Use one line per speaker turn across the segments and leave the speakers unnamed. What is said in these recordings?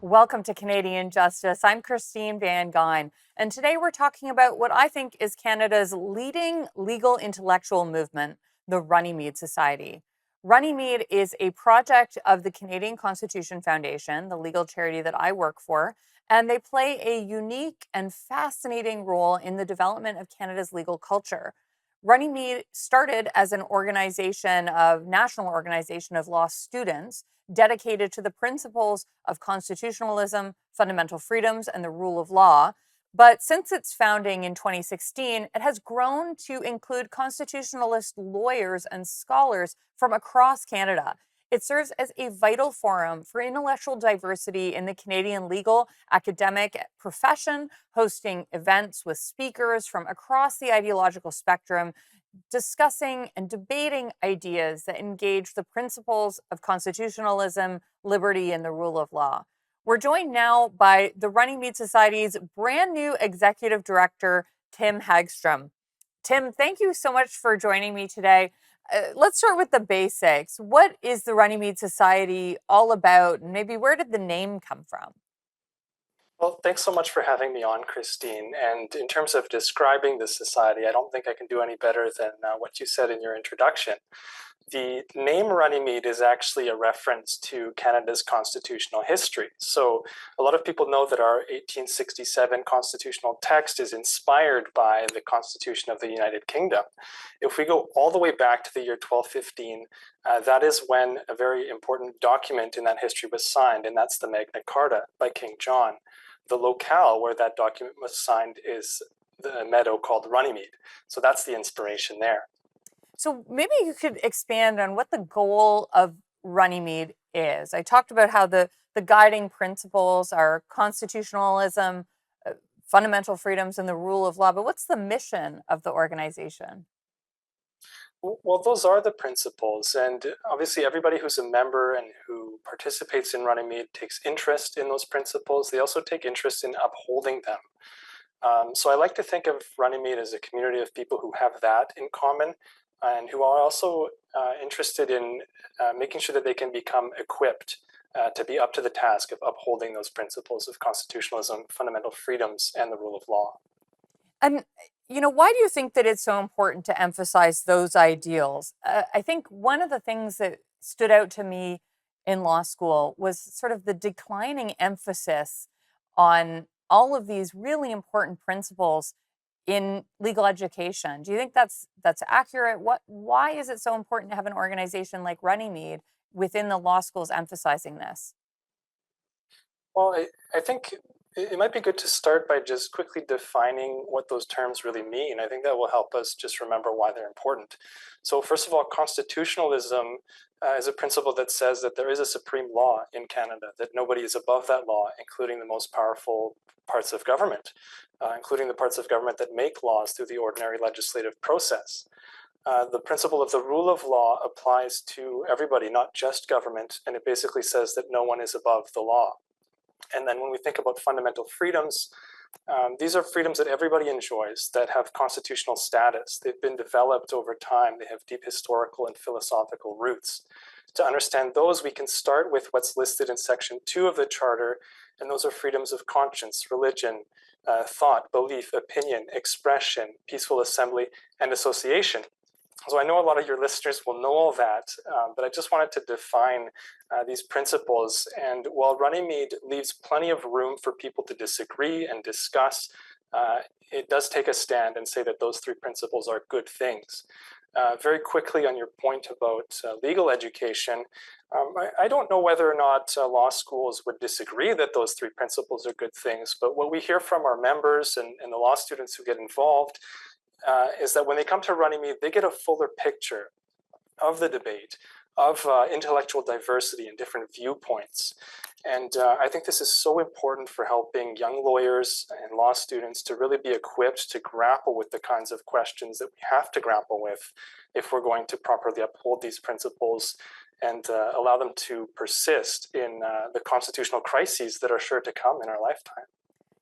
Welcome to Canadian Justice. I'm Christine Van Gyn, and today we're talking about what I think is Canada's leading legal intellectual movement, the Runnymede Society. Runnymede is a project of the Canadian Constitution Foundation, the legal charity that I work for, and they play a unique and fascinating role in the development of Canada's legal culture. Runnymede started as an national organization of law students dedicated to the principles of constitutionalism, fundamental freedoms, and the rule of law. But since its founding in 2016, it has grown to include constitutionalist lawyers and scholars from across Canada. It serves as a vital forum for intellectual diversity in the Canadian legal academic profession, hosting events with speakers from across the ideological spectrum, discussing and debating ideas that engage the principles of constitutionalism, liberty, and the rule of law. We're joined now by the Runnymede Society's brand new executive director, Tim Haggstrom. Tim, thank you so much for joining me today. Let's start with the basics. What is the Runnymede Society all about? And maybe where did the name come from?
Well, thanks so much for having me on, Christine. And in terms of describing the society, I don't think I can do any better than what you said in your introduction. The name Runnymede is actually a reference to Canada's constitutional history. So a lot of people know that our 1867 constitutional text is inspired by the Constitution of the United Kingdom. If we go all the way back to the year 1215, that is when a very important document in that history was signed, and that's the Magna Carta by King John. The locale where that document was signed is the meadow called Runnymede. So that's the inspiration there.
So maybe you could expand on what the goal of Runnymede is. I talked about how the guiding principles are constitutionalism, uh, fundamental freedoms, and the rule of law. But what's the mission of the organization?
Well, those are the principles. And obviously, everybody who's a member and who participates in Runnymede takes interest in those principles. They also take interest in upholding them. So I like to think of Runnymede as a community of people who have that in common and who are also interested in making sure that they can become equipped to be up to the task of upholding those principles of constitutionalism, fundamental freedoms, and the rule of law.
And why do you think that it's so important to emphasize those ideals? I think one of the things that stood out to me in law school was sort of the declining emphasis on all of these really important principles in legal education. Do you think that's accurate? Why is it so important to have an organization like Runnymede within the law schools emphasizing this?
Well, I think it might be good to start by just quickly defining what those terms really mean. I think that will help us just remember why they're important. So, first of all, constitutionalism is a principle that says that there is a supreme law in Canada, that nobody is above that law, including the most powerful parts of government, including the parts of government that make laws through the ordinary legislative process. The principle of the rule of law applies to everybody, not just government, and it basically says that no one is above the law. And then when we think about fundamental freedoms, these are freedoms that everybody enjoys that have constitutional status. They've been developed over time. They have deep historical and philosophical roots. To understand those, we can start with what's listed in Section 2 of the Charter, and those are freedoms of conscience, religion, thought, belief, opinion, expression, peaceful assembly, and association. So I know a lot of your listeners will know all that, but I just wanted to define these principles. And while Runnymede leaves plenty of room for people to disagree and discuss, it does take a stand and say that those three principles are good things. Very quickly on your point about legal education, I don't know whether or not law schools would disagree that those three principles are good things, but what we hear from our members and the law students who get involved is that when they come to Runnymede, they get a fuller picture of the debate, of intellectual diversity and different viewpoints. And I think this is so important for helping young lawyers and law students to really be equipped to grapple with the kinds of questions that we have to grapple with if we're going to properly uphold these principles and allow them to persist in the constitutional crises that are sure to come in our lifetime.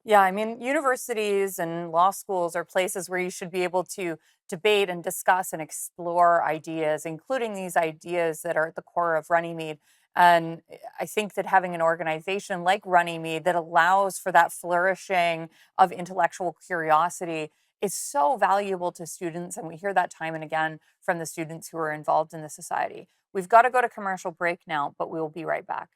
Yeah, I mean, universities and law schools are places where you should be able to debate and discuss and explore ideas, including these ideas that are at the core of Runnymede. And I think that having an organization like Runnymede that allows for that flourishing of intellectual curiosity is so valuable to students. And we hear that time and again from the students who are involved in the society. We've got to go to commercial break now, but we will be right back.